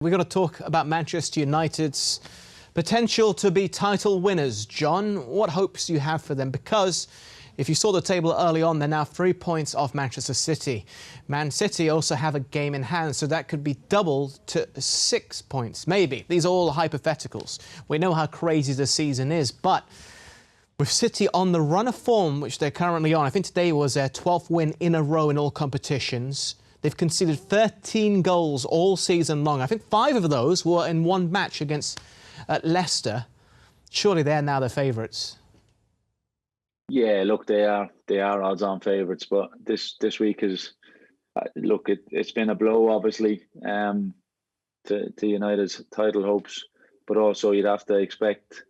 We're going to talk about Manchester United's potential to be title winners. John, what hopes do you have for them? Because if you saw the table early on, they're now 3 points off Manchester City. Man City also have a game in hand, so that could be doubled to 6 points, maybe. These are all hypotheticals. We know how crazy the season is, but with City on the run of form, which they're currently on, I think today was their 12th win in a row in all competitions. They've conceded 13 goals all season long. I think 5 of those were in one match against Leicester. Surely they're now the favourites. Yeah, look, they are odds-on favourites, but this week is look. It's been a blow, obviously, to United's title hopes, but also you'd have to expect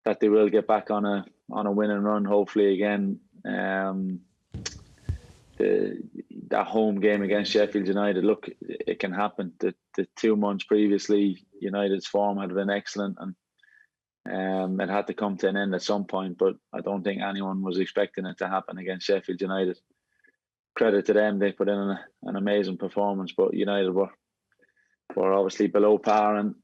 that they will get back on a winning run, hopefully again. That home game against Sheffield United, look, it can happen. The 2 months previously, United's form had been excellent, and it had to come to an end at some point. But I don't think anyone was expecting it to happen against Sheffield United. Credit to them; they put in an amazing performance. But United were obviously below par, and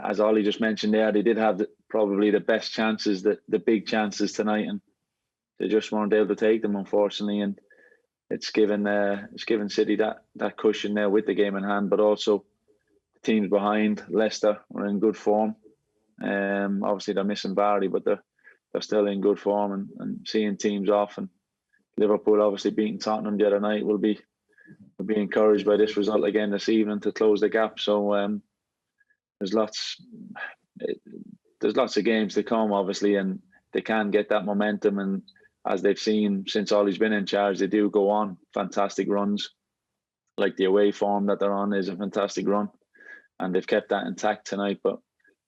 as Ollie just mentioned there, they did have probably the best chances, the big chances tonight, and they just weren't able to take them, unfortunately. And it's given City that cushion there with the game in hand, but also the teams behind. Leicester are in good form. Obviously they're missing Barry, but they're still in good form, and seeing teams off. And Liverpool obviously beating Tottenham the other night will be encouraged by this result again this evening to close the gap. So there's lots of games to come, obviously, and they can get that momentum. And as they've seen since Ollie's been in charge, they do go on fantastic runs. Like the away form that they're on is a fantastic run, and they've kept that intact tonight. But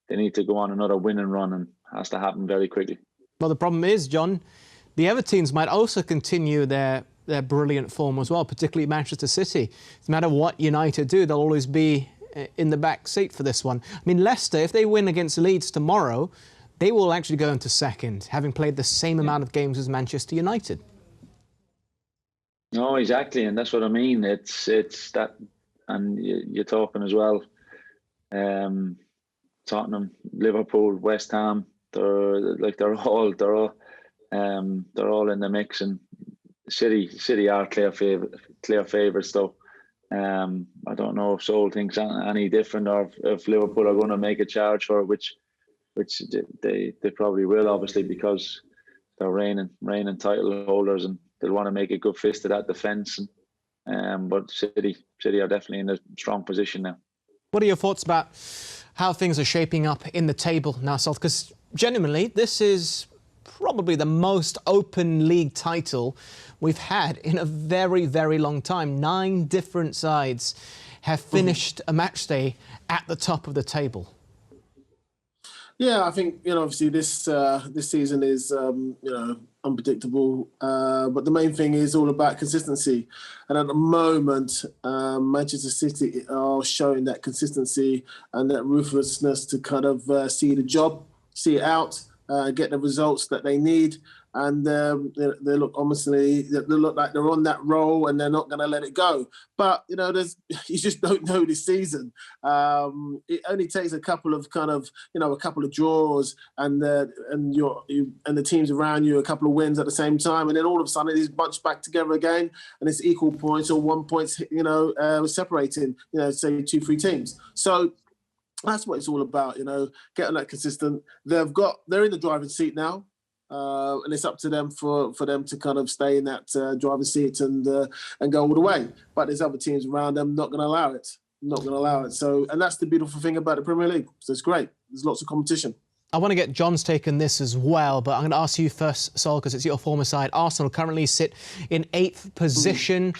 they need to go on another winning run, and it has to happen very quickly. Well, the problem is, John, the other teams might also continue their brilliant form as well, particularly Manchester City. No matter what United do, they'll always be in the back seat for this one. I mean, Leicester, if they win against Leeds tomorrow, they will actually go into second, having played the same amount of games as Manchester United. No, exactly, and that's what I mean. It's that, and you're talking as well. Tottenham, Liverpool, West Ham, they're all in the mix, and City are clear favourites though. I don't know if Sol thinks any different, or if Liverpool are going to make a charge for it, which they probably will, obviously, because they're reigning title holders, and they'll want to make a good fist of that defence. But City are definitely in a strong position now. What are your thoughts about how things are shaping up in the table now, Sol? Because genuinely, this is probably the most open league title we've had in a very, very long time. 9 different sides have finished a match day at the top of the table. Yeah, I think, obviously this season is, unpredictable. But the main thing is all about consistency. And at the moment, Manchester City are showing that consistency and that ruthlessness to kind of see it out, get the results that they need. And they look like they're on that roll, and they're not going to let it go. But you just don't know this season. It only takes a couple of draws, and the teams around you a couple of wins at the same time, and then all of a sudden it's bunched back together again, and it's equal points or 1 point, separating say 2-3 teams. So that's what it's all about, getting that consistent. They're in the driving seat now. And it's up to them for them to kind of stay in that driver's seat and go all the way. But there's other teams around them not going to allow it. So, and that's the beautiful thing about the Premier League. So it's great. There's lots of competition. I want to get John's take on this as well, but I'm going to ask you first, Sol, because it's your former side. Arsenal currently sit in 8th position.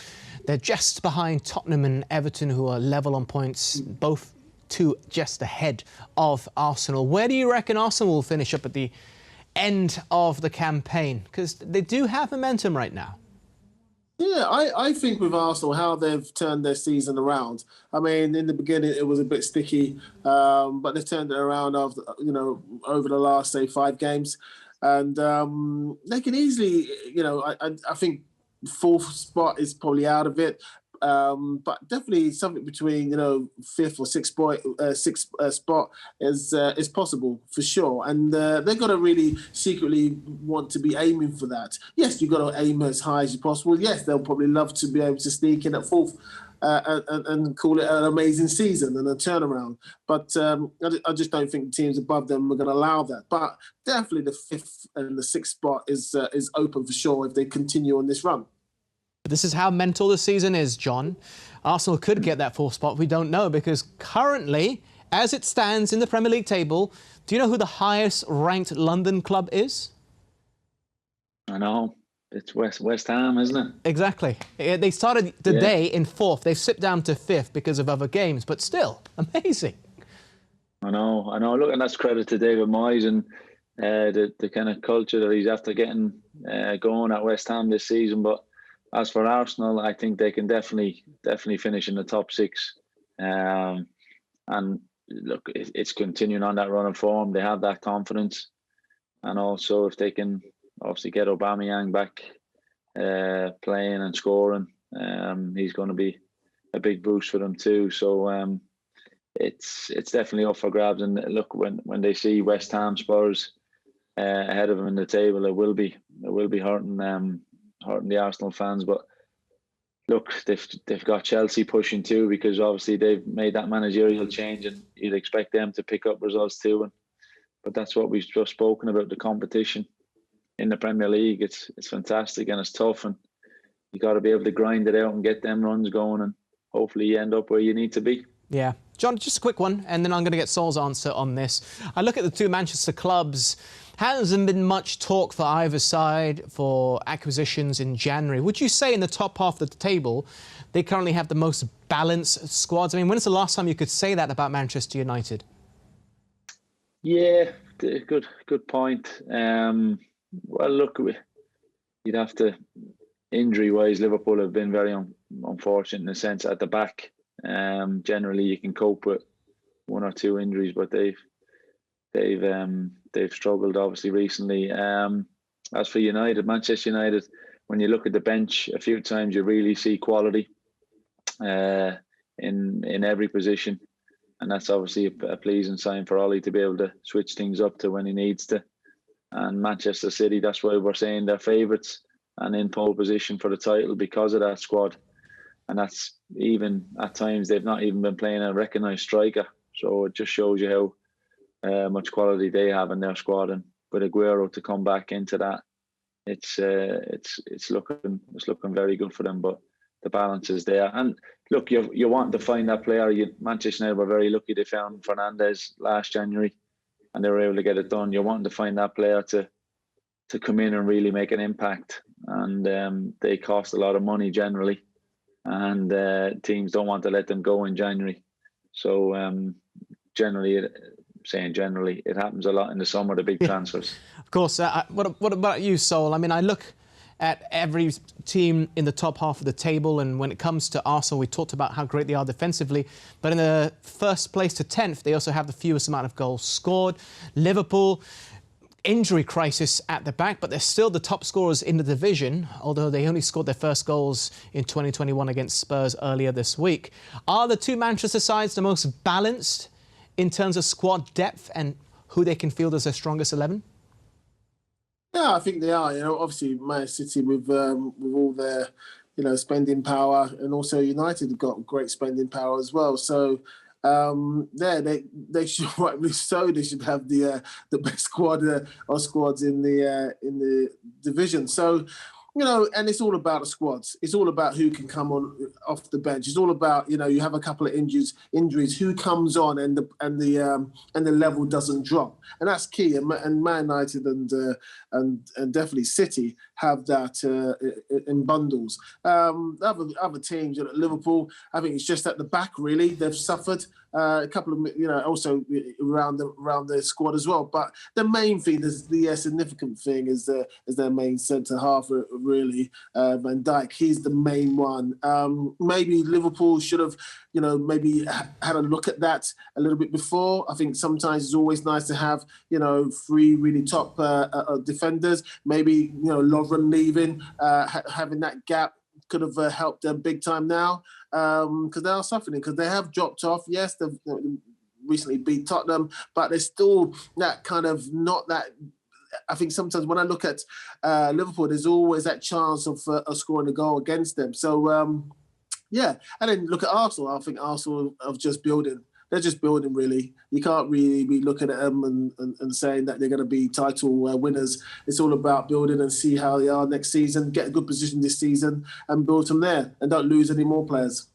They're just behind Tottenham and Everton, who are level on points, both 2 just ahead of Arsenal. Where do you reckon Arsenal will finish up at the end of the campaign? Because they do have momentum right now. Yeah, I think with Arsenal, how they've turned their season around. I mean, in the beginning it was a bit sticky, but they've turned it around after, over the last, say, 5 games, and they can easily, I think 4th spot is probably out of it. but definitely something between fifth or sixth spot is possible for sure. And they've got to really secretly want to be aiming for that. Yes, you've got to aim as high as possible. Yes, they'll probably love to be able to sneak in at fourth. And call it an amazing season and a turnaround. But I just don't think the teams above them are going to allow that. But definitely the fifth and the sixth spot is open for sure if they continue on this run. This is how mental the season is, John. Arsenal could get that fourth spot. We don't know because currently, as it stands in the Premier League table, do you know who the highest ranked London club is? I know. It's West Ham, isn't it? Exactly. They started the day in fourth. They've slipped down to fifth because of other games, but still, amazing. I know. Look, and that's credit to David Moyes and the kind of culture that he's after getting going at West Ham this season. But as for Arsenal, I think they can definitely finish in the top six. And look, it's continuing on that run of form. They have that confidence, and also if they can obviously get Aubameyang back playing and scoring, he's going to be a big boost for them too. So it's definitely up for grabs. And look, when they see West Ham, Spurs ahead of them in the table, it will be hurting the Arsenal fans. But look, they've got Chelsea pushing too, because obviously they've made that managerial change, and you'd expect them to pick up results too. But that's what we've just spoken about, the competition in the Premier League. It's fantastic and it's tough, and you got to be able to grind it out and get them runs going, and hopefully you end up where you need to be. Yeah. John, just a quick one, and then I'm going to get Saul's answer on this. I look at the two Manchester clubs. Hasn't been much talk for either side for acquisitions in January. Would you say in the top half of the table, they currently have the most balanced squads? I mean, when's the last time you could say that about Manchester United? Yeah, good point. Well, look, you'd have to, injury-wise, Liverpool have been very unfortunate in the sense at the back. Generally, you can cope with one or two injuries, but they've struggled obviously recently. As for United, Manchester United, when you look at the bench, a few times you really see quality in every position, and that's obviously a pleasing sign for Ollie to be able to switch things up to when he needs to. And Manchester City, that's why we're saying they're favourites and in pole position for the title because of that squad. And that's even at times they've not even been playing a recognised striker. So it just shows you how much quality they have in their squad. And with Aguero to come back into that, it's looking very good for them. But the balance is there. And look, you want to find that player. Manchester United were very lucky they found Fernandes last January, and they were able to get it done. You're wanting to find that player to come in and really make an impact. And they cost a lot of money generally. And teams don't want to let them go in January. So generally, it happens a lot in the summer, the big transfers. Of course. What about you, Sol? I mean, I look at every team in the top half of the table, and when it comes to Arsenal, we talked about how great they are defensively, but in the first place to 10th, they also have the fewest amount of goals scored. Liverpool, injury crisis at the back, but they're still the top scorers in the division, although they only scored their first goals in 2021 against Spurs earlier this week. Are the two Manchester sides the most balanced in terms of squad depth and who they can field as their strongest 11? Yeah, I think they are. Obviously, Man City with all their, spending power, and also United have got great spending power as well. So, they should, rightly so, they should have the best squad or squads in the division. So, and it's all about the squads. It's all about who can come on off the bench. It's all about, you have a couple of injuries, who comes on, and the level doesn't drop, and that's key. And Man United and definitely City have that in bundles. Other teams, Liverpool, I think it's just at the back really they've suffered. A couple of, also around the squad as well. But the main thing, the significant thing is their main centre half, really, Van Dijk. He's the main one. Maybe Liverpool should have, maybe had a look at that a little bit before. I think sometimes it's always nice to have, three really top defenders. Maybe, Lovren leaving, having that gap could have helped them big time now, because they are suffering, because they have dropped off. Yes, they've recently beat Tottenham, but they're still that kind of not that. I think sometimes when I look at Liverpool, there's always that chance of scoring a goal against them. So, yeah. And then look at Arsenal. I think Arsenal are just building. They're just building, really. You can't really be looking at them and saying that they're going to be title winners. It's all about building and see how they are next season, get a good position this season and build from there, and don't lose any more players.